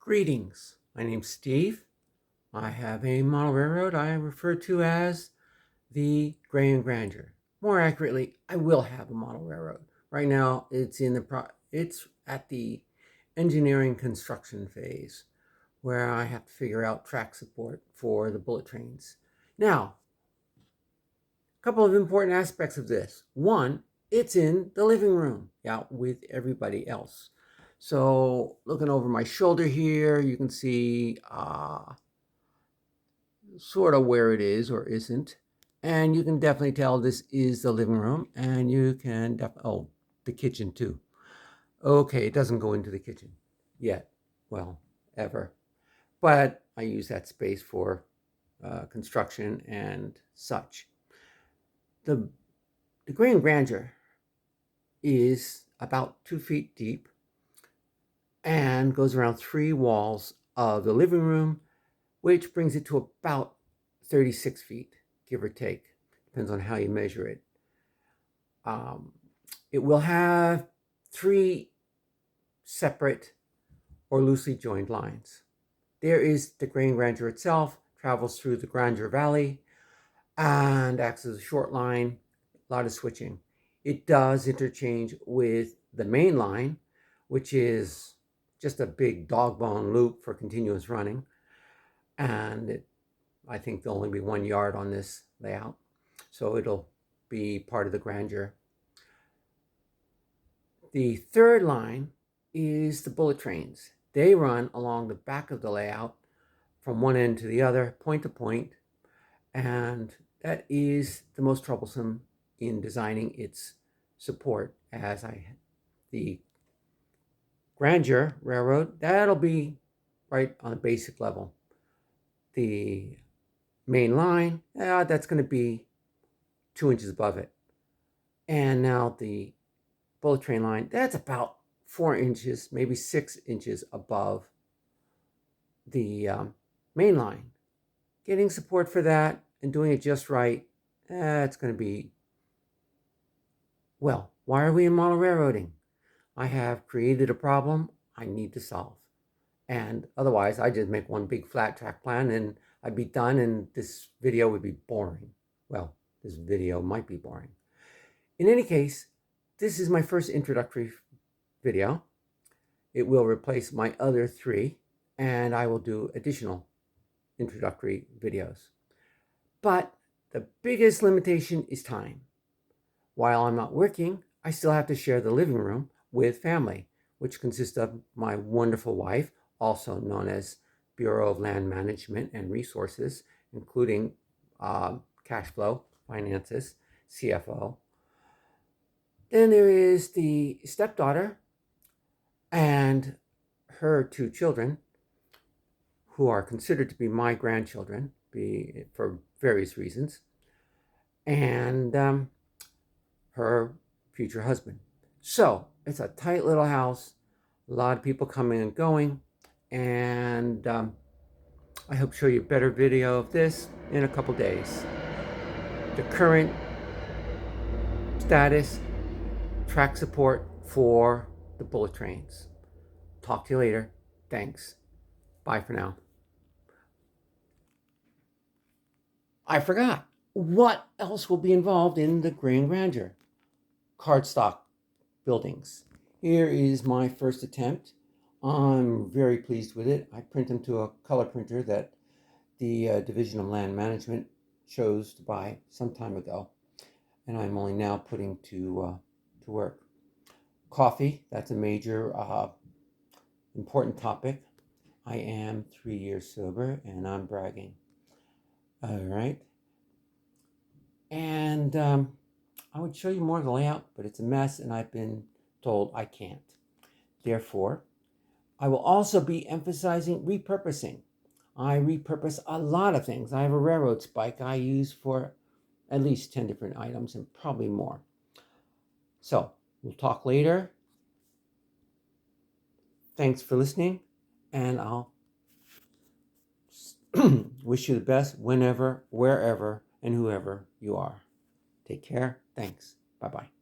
Greetings, my name's Steve. I have a model railroad I refer to as the Grey and Grandure. More accurately, I will have a model railroad. Right now, it's at the engineering construction phase where I have to figure out track support for the bullet trains. Now, a couple of important aspects of this. One, it's in the living room, out with everybody else. So looking over my shoulder here, you can see sort of where it is or isn't. And you can definitely tell this is the living room, and you can oh, the kitchen too. Okay, it doesn't go into the kitchen yet. Well, ever. But I use that space for construction and such. The Grey and Grandure is about 2 feet deep and goes around 3 walls of the living room, which brings it to about 36 feet, give or take. Depends on how you measure it. It will have 3 separate or loosely joined lines. There is the Grey and Grandure itself, travels through the Grandure Valley and acts as a short line, a lot of switching. It does interchange with the main line, which is just a big dog bone loop for continuous running. And I think there'll only be 1 yard on this layout, so it'll be part of the Grandure. The third line is the bullet trains. They run along the back of the layout from one end to the other, point to point, and that is the most troublesome in designing its support. The Grandure Railroad, that'll be right on a basic level. The main line, that's going to be 2 inches above it. And now the bullet train line, that's about 4 inches, maybe 6 inches above the main line. Getting support for that and doing it just right, it's going to be, well, why are we in model railroading? I have created a problem I need to solve. And otherwise, I just make one big flat track plan and I'd be done, and this video would be boring. Well, this video might be boring. In any case, this is my first introductory video. It will replace my other 3, and I will do additional introductory videos. But the biggest limitation is time. While I'm not working, I still have to share the living room with family, which consists of my wonderful wife, also known as Bureau of Land Management and Resources, including cash flow, finances, CFO. Then there is the stepdaughter and her 2 children, who are considered to be my grandchildren for various reasons, and her future husband. So it's a tight little house, a lot of people coming and going, and I hope to show you a better video of this in a couple days. The current status, track support for the bullet trains. Talk to you later. Thanks. Bye for now. I forgot. What else will be involved in the Grey and Grandure? Cardstock buildings. Here is my first attempt. I'm very pleased with it. I print them to a color printer that the Division of Land Management chose to buy some time ago, and I'm only now putting to work. Coffee, that's a major important topic. I am 3 years sober, and I'm bragging. All right. And I would show you more of the layout, but it's a mess, and I've been told I can't. Therefore, I will also be emphasizing repurposing. I repurpose a lot of things. I have a railroad spike I use for at least 10 different items and probably more. So we'll talk later. Thanks for listening, and I'll wish you the best whenever, wherever, and whoever you are. Take care. Thanks. Bye-bye.